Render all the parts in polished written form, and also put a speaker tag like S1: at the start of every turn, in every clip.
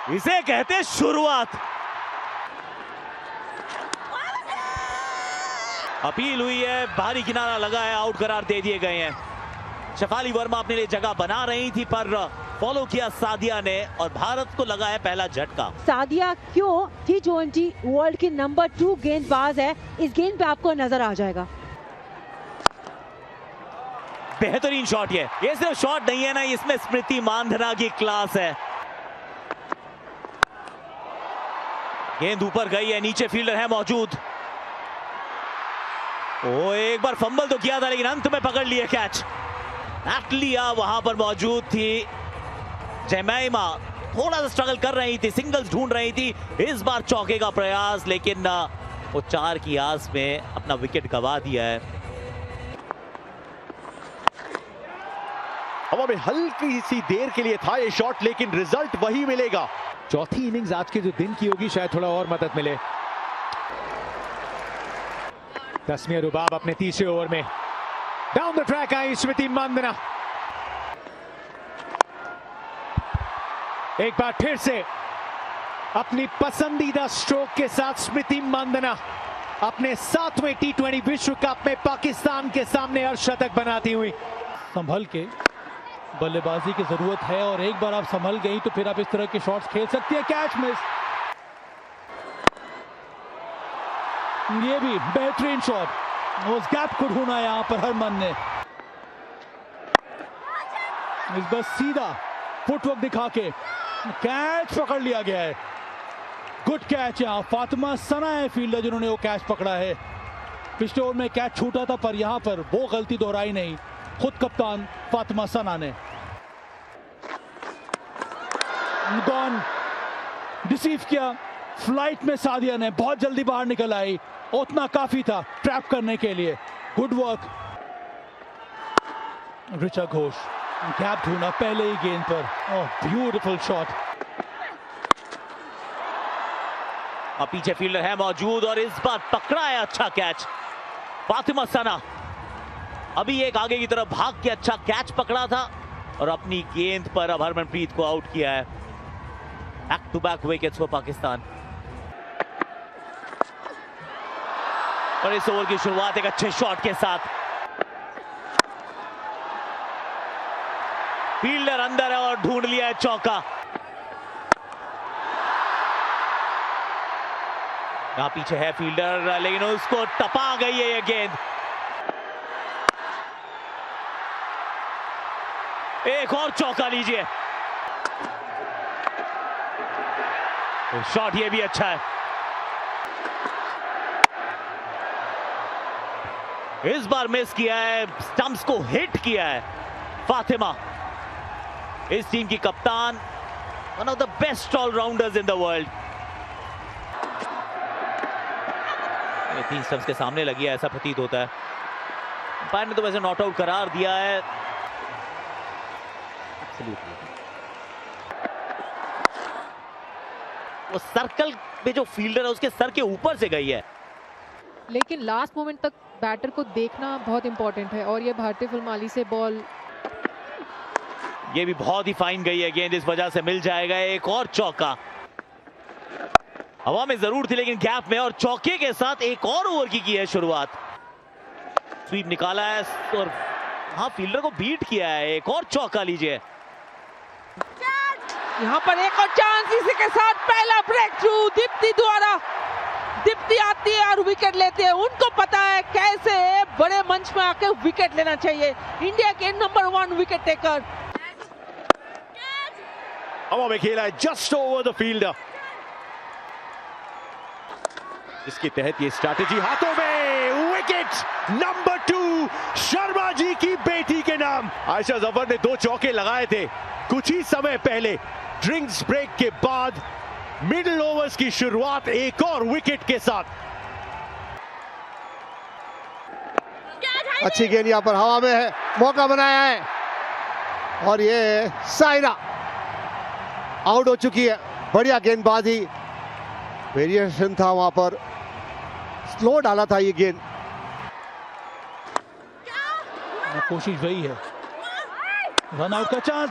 S1: इसे कहते शुरुआत। अपील हुई है, भारी किनारा लगा है, आउट करार दे दिए गए हैं। शेफाली वर्मा अपने लिए जगह बना रही थी पर फॉलो किया सादिया ने और भारत को लगा है पहला झटका।
S2: सादिया क्यों T20 वर्ल्ड की नंबर 2 गेंदबाज है, इस गेंद पे आपको नजर आ जाएगा।
S1: बेहतरीन शॉट ये सिर्फ शॉट नहीं है ना, इसमें स्मृति मानधना की क्लास है। गेंद ऊपर गई है, नीचे फील्डर है मौजूद। ओ एक बार फंबल तो किया था लेकिन अंत में पकड़ लिए कैच। एटलिया वहां पर मौजूद थी। जमैमा थोड़ा सा स्ट्रगल कर रही थी, सिंगल्स ढूंढ रही थी। इस बार चौके का प्रयास, लेकिन वो 4 की आस में अपना विकेट गंवा दिया है।
S3: हवा में हल्की सी देर के लिए था ये शॉट, लेकिन रिजल्ट वही मिलेगा। चौथी इनिंग्स आज के जो दिन की होगी, शायद थोड़ा और मदद मिले। तस्मीर रुबाब अपने तीसरे ओवर में डाउन द ट्रैक आई स्मृति मानधना। एक बार फिर से अपनी पसंदीदा स्ट्रोक के साथ स्मृति मानधना अपने 7वें T20 विश्व कप में पाकिस्तान के सामने अर्धशतक बनाती हुई।
S4: संभल के बल्लेबाजी की जरूरत है और एक बार आप संभल गई तो फिर आप इस तरह के शॉट्स खेल सकती है। कैच मिस, ये भी बेहतरीन शॉट। उस गैप को ढूंढा यहां पर हरमन ने। इस बार सीधा फुटवर्क दिखा के कैच पकड़ लिया गया है। Good catch. यहां फातिमा सना है फील्डर जिन्होंने वो कैच पकड़ा है। पिछले ओवर में कैच छूटा था पर यहां पर वो गलती दोहराई नहीं खुद कप्तान फातिमा सना ने। गॉन, डिसीव किया फ्लाइट में सादिया ने, बहुत जल्दी बाहर निकल आई, उतना काफी था ट्रैप करने के लिए। Good work. Richa Ghosh gap ढूंढा पहले ही गेंद पर। Oh beautiful shot.
S1: अब पीछे फील्डर है मौजूद और इस बार पकड़ा है अच्छा कैच फातिमा सना। अभी एक आगे की तरफ भाग के अच्छा कैच पकड़ा था और अपनी गेंद पर अब हरमनप्रीत को आउट किया है। Back to back wickets for Pakistan. और इस ओवर की शुरुआत एक अच्छे शॉट के साथ। फील्डर अंदर है और ढूंढ लिया है चौका। यहां पीछे है फील्डर लेकिन उसको टपा गई है ये गेंद। एक और चौका लीजिए। शॉट ये भी अच्छा है। इस बार मिस किया है, स्टंप्स को हिट किया है फातिमा। इस टीम की कप्तान, one of the best allrounders in the world. 3 stumps के सामने लगी है ऐसा प्रतीत होता है। अंपायर ने तो वैसे नॉट आउट करार दिया है। वो सर्कल पे जो फील्डर है उसके सर के ऊपर से गई है।
S5: लेकिन लास्ट मोमेंट तक बैटर को देखना बहुत इंपॉर्टेंट है और ये भारतीय फिल्माली से बॉल,
S1: ये भी बहुत ही फाइन गई है गेंद, इस वजह से मिल जाएगा एक और चौका। हवा में जरूर थी लेकिन गैप में, और चौके के साथ एक और ओवर की है शुरुआत। स्वीप निकाला है और हाँ फील्डर को बीट किया है। एक और चौका लीजिए।
S6: यहाँ पर एक और चांस, इसी के साथ पहला ब्रेक थ्रू दीप्ति द्वारा। दीप्ति आती है और विकेट लेते हैं। उनको पता है कैसे बड़े मंच में आके विकेट लेना चाहिए। इंडिया के नंबर 1 विकेट टेकर।
S3: हवा में खेला है जस्ट ओवर द फील्डर, इसके तहत ये स्ट्रैटेजी हाथों में। विकेट नंबर 2 शर्मा जी की बेटी के नाम। आयशा जफर ने 2 चौके लगाए थे कुछ ही समय पहले। ड्रिंक्स ब्रेक के बाद मिडिल ओवर्स की शुरुआत एक और विकेट के साथ।
S7: अच्छी गेंद यहाँ पर हवा में है, मौका बनाया है और ये साइना आउट हो चुकी है। बढ़िया गेंदबाजी, वेरिएशन था वहां पर, स्लो डाला था ये गेंद।
S4: कोशिश वही है, रन आउट का चांस,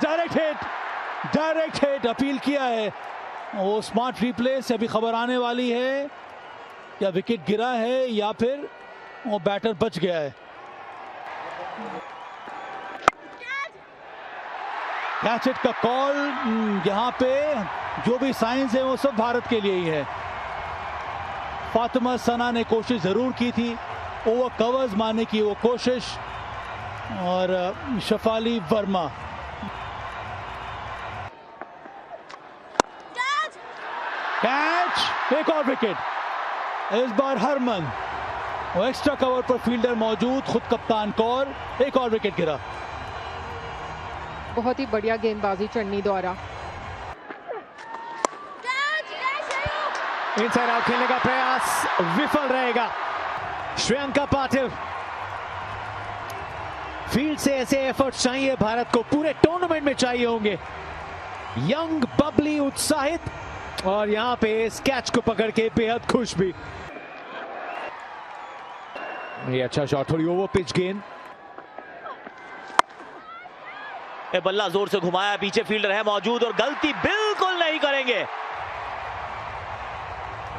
S4: डायरेक्ट हिट अपील किया है वो स्मार्ट रिप्ले से अभी खबर आने वाली है, या विकेट गिरा है या फिर वो बैटर बच गया है। कैच हिट का कॉल, यहाँ पे जो भी साइंस है वो सब भारत के लिए ही है। फातिमा सना ने कोशिश जरूर की थी, ओवर कवर्स मारने की वो कोशिश, और शफाली वर्मा कैच, एक और विकेट। इस बार हरमन, वो एक्स्ट्रा कवर पर फील्डर मौजूद, खुद कप्तान कौर, एक और विकेट गिरा।
S5: बहुत ही बढ़िया गेंदबाजी चन्नी द्वारा।
S3: इनसाइड आउट खेलने का प्रयास विफल रहेगा। श्रेयंका पाटिल, फील्ड से ऐसे एफर्ट चाहिए भारत को, पूरे टूर्नामेंट में चाहिए होंगे। यंग, बबली, उत्साहित, और यहां पे इस कैच को पकड़ के बेहद खुश भी। ये अच्छा शॉट, थोड़ी ओवर पिच गेंद।
S1: बल्ला जोर से घुमाया, पीछे फील्डर है मौजूद और गलती बिल्कुल नहीं करेंगे।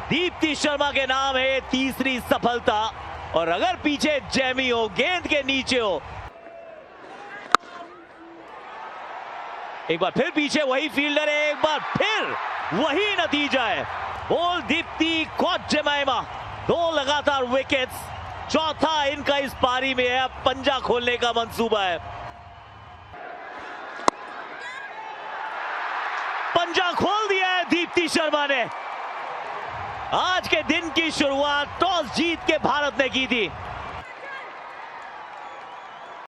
S1: दीप्ति शर्मा के नाम है तीसरी सफलता, और अगर पीछे जैमी हो, गेंद के नीचे हो, एक बार फिर पीछे वही फील्डर है, एक बार फिर वही नतीजा है। बोल दीप्ति, कॉट जेमाइमा, 2 लगातार विकेट्स, चौथा इनका इस पारी में है। अब पंजा खोलने का मंसूबा है। पंजा खोल दिया है दीप्ति शर्मा ने। आज के दिन की शुरुआत टॉस जीत के भारत ने की थी।